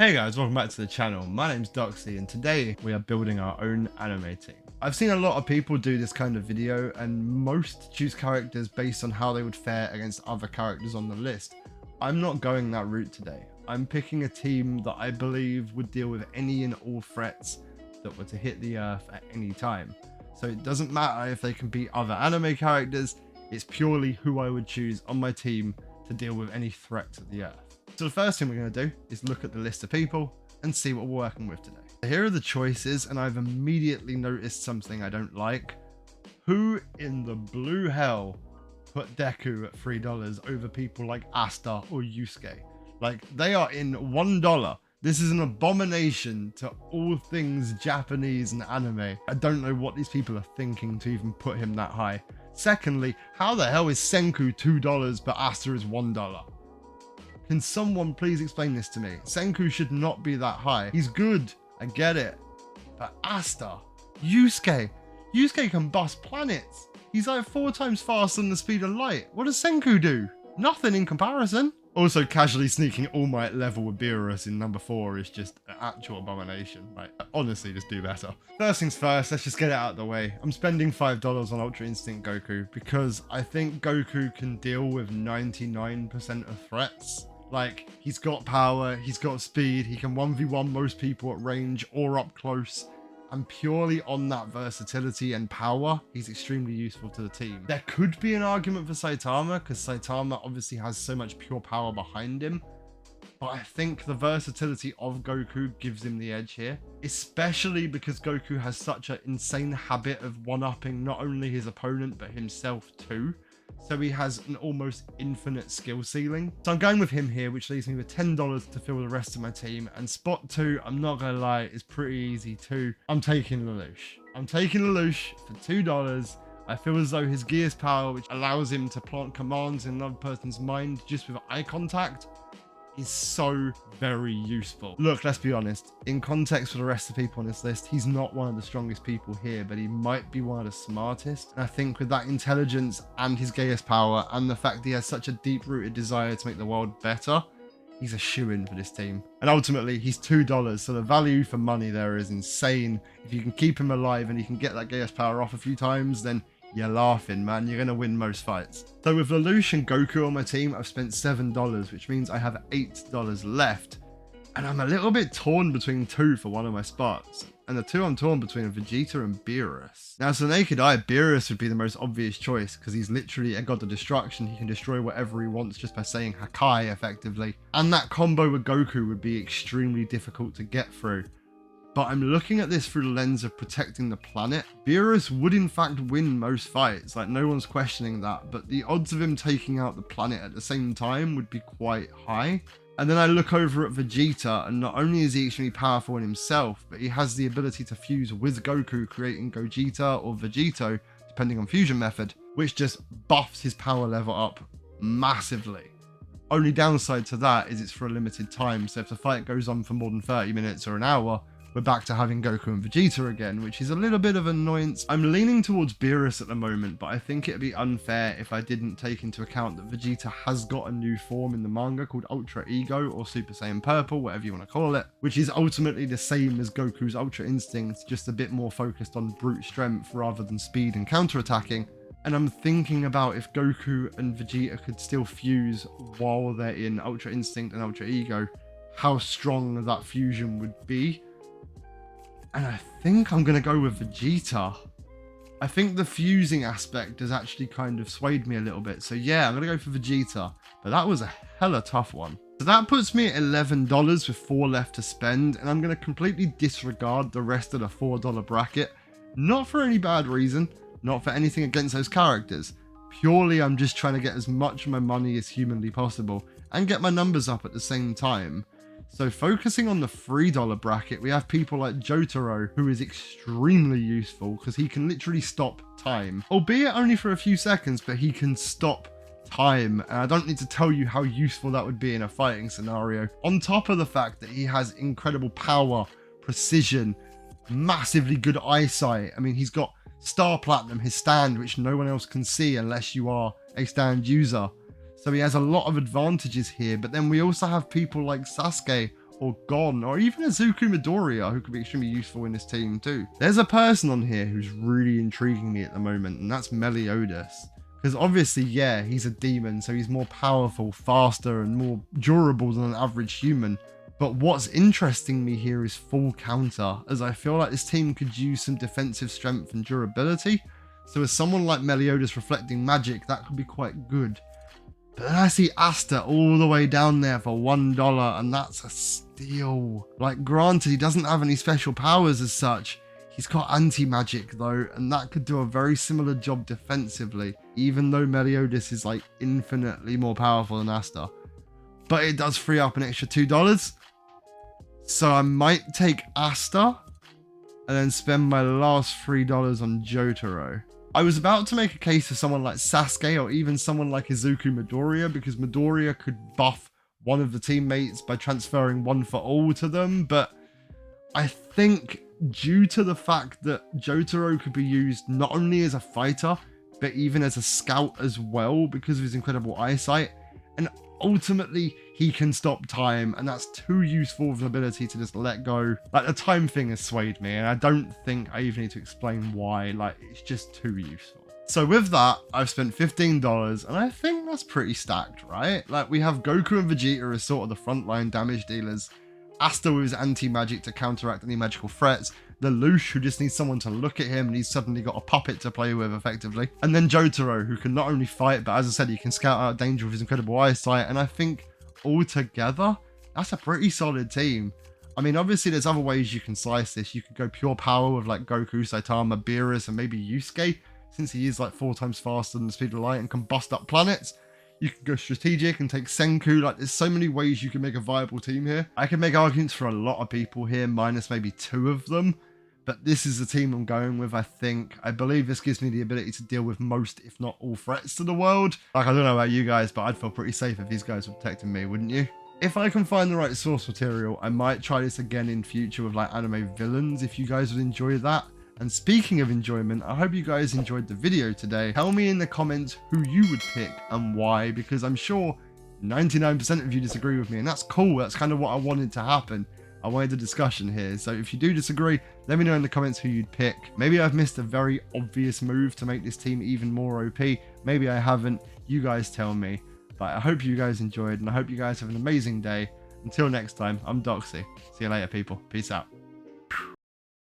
Hey guys, welcome back to the channel. My name's Doxy and today we are building our own anime team. I've seen a lot of people do this kind of video and most choose characters based on how they would fare against other characters on the list. I'm not going that route today. I'm picking a team that I believe would deal with any and all threats that were to hit the earth at any time. So it doesn't matter if they can beat other anime characters, it's purely who I would choose on my team to deal with any threat to the earth. So the first thing we're going to do is look at the list of people and see what we're working with today. Here are the choices, and I've immediately noticed something I don't like. Who in the blue hell put Deku at $3 over people like Asta or Yusuke? Like, they are in $1. This is an abomination to all things Japanese and anime. I don't know what these people are thinking to even put him that high. Secondly, how the hell is Senku $2 but Asta is $1? Can someone please explain this to me? Senku should not be that high. He's good, I get it. But Asta, Yusuke can bust planets. He's like 4 times faster than the speed of light. What does Senku do? Nothing in comparison. Also, casually sneaking All Might level with Beerus in number 4 is just an actual abomination. Like, honestly, just do better. First things first, let's just get it out of the way. I'm spending $5 on Ultra Instinct Goku because I think Goku can deal with 99% of threats. Like, he's got power, he's got speed, he can 1v1 most people at range or up close, and purely on that versatility and power, he's extremely useful to the team. There could be an argument for Saitama, because Saitama obviously has so much pure power behind him, but I think the versatility of Goku gives him the edge here, especially because Goku has such an insane habit of one-upping not only his opponent, but himself too. So he has an almost infinite skill ceiling. So I'm going with him here, which leaves me with $10 to fill the rest of my team. And spot 2, I'm not going to lie, is pretty easy too. I'm taking Lelouch. I'm taking Lelouch for $2. I feel as though his Gear's power, which allows him to plant commands in another person's mind just with eye contact, is so very useful. Look, let's be honest. In context for the rest of the people on this list, he's not one of the strongest people here, but he might be one of the smartest. And I think with that intelligence and his Gaius power and the fact that he has such a deep-rooted desire to make the world better, he's a shoo-in for this team. And ultimately, he's $2, so the value for money there is insane. If you can keep him alive and you can get that Gaius power off a few times, then you're laughing, man. You're going to win most fights. So with Lelouch and Goku on my team, I've spent $7, which means I have $8 left. And I'm a little bit torn between 2 for one of my spots. And the 2 I'm torn between are Vegeta and Beerus. Now, to the naked eye, Beerus would be the most obvious choice because he's literally a god of destruction. He can destroy whatever he wants just by saying Hakai effectively. And that combo with Goku would be extremely difficult to get through. But I'm looking at this through the lens of protecting the planet. Beerus would in fact win most fights, like no one's questioning that, but the odds of him taking out the planet at the same time would be quite high. And then I look over at Vegeta, and not only is he extremely powerful in himself, but he has the ability to fuse with Goku, creating Gogeta or Vegeto, depending on fusion method, which just buffs his power level up massively. Only downside to that is it's for a limited time, so if the fight goes on for more than 30 minutes or an hour, we're back to having Goku and Vegeta again, which is a little bit of annoyance. I'm leaning towards Beerus at the moment, but I think it'd be unfair if I didn't take into account that Vegeta has got a new form in the manga called Ultra Ego or Super Saiyan Purple, whatever you want to call it, which is ultimately the same as Goku's Ultra Instinct, just a bit more focused on brute strength rather than speed and counterattacking. And I'm thinking about if Goku and Vegeta could still fuse while they're in Ultra Instinct and Ultra Ego, how strong that fusion would be. And I think I'm going to go with Vegeta. I think the fusing aspect has actually kind of swayed me a little bit. So yeah, I'm going to go for Vegeta. But that was a hella tough one. So that puts me at $11 with 4 left to spend. And I'm going to completely disregard the rest of the $4 bracket. Not for any bad reason. Not for anything against those characters. Purely I'm just trying to get as much of my money as humanly possible. And get my numbers up at the same time. So focusing on the $3 bracket, we have people like Jotaro, who is extremely useful because he can literally stop time. Albeit only for a few seconds, but he can stop time. And I don't need to tell you how useful that would be in a fighting scenario. On top of the fact that he has incredible power, precision, massively good eyesight. I mean, he's got Star Platinum, his stand, which no one else can see unless you are a stand user. So he has a lot of advantages here, but then we also have people like Sasuke or Gon, or even Izuku Midoriya, who could be extremely useful in this team too. There's a person on here who's really intriguing me at the moment, and that's Meliodas. Because obviously, yeah, he's a demon, so he's more powerful, faster, and more durable than an average human. But what's interesting me here is full counter, as I feel like this team could use some defensive strength and durability. So as someone like Meliodas reflecting magic, that could be quite good. But then I see Asta all the way down there for $1, and that's a steal. Like, granted, he doesn't have any special powers as such. He's got anti-magic though, and that could do a very similar job defensively, even though Meliodas is like infinitely more powerful than Asta. But it does free up an extra $2. So I might take Asta and then spend my last $3 on Jotaro. I was about to make a case for someone like Sasuke or even someone like Izuku Midoriya, because Midoriya could buff one of the teammates by transferring one for all to them, but I think due to the fact that Jotaro could be used not only as a fighter, but even as a scout as well because of his incredible eyesight, and ultimately he can stop time, and that's too useful of an ability to just let go. Like, the time thing has swayed me, and I don't think I even need to explain why. Like, it's just too useful. So with that, I've spent $15, and I think that's pretty stacked, right? Like, we have Goku and Vegeta as sort of the frontline damage dealers, Asta with his anti-magic to counteract any magical threats, the Lelouch who just needs someone to look at him and he's suddenly got a puppet to play with effectively, and then Jotaro who can not only fight, but as I said, he can scout out danger with his incredible eyesight, and I think altogether, that's a pretty solid team. I mean, obviously there's other ways you can slice this. You could go pure power with like Goku, Saitama, Beerus, and maybe Yusuke, since he is like 4 times faster than the speed of light and can bust up planets. You can go strategic and take Senku. Like, there's so many ways you can make a viable team here. I can make arguments for a lot of people here, minus maybe 2 of them. But this is the team I'm going with, I think. I believe this gives me the ability to deal with most, if not all, threats to the world. Like, I don't know about you guys, but I'd feel pretty safe if these guys were protecting me, wouldn't you? If I can find the right source material, I might try this again in future with like anime villains, if you guys would enjoy that. And speaking of enjoyment, I hope you guys enjoyed the video today. Tell me in the comments who you would pick and why, because I'm sure 99% of you disagree with me, and that's cool. That's kind of what I wanted to happen. I wanted a discussion here. So if you do disagree, let me know in the comments who you'd pick. Maybe I've missed a very obvious move to make this team even more OP. Maybe I haven't. You guys tell me. But I hope you guys enjoyed, and I hope you guys have an amazing day. Until next time, I'm Doxy. See you later, people. Peace out.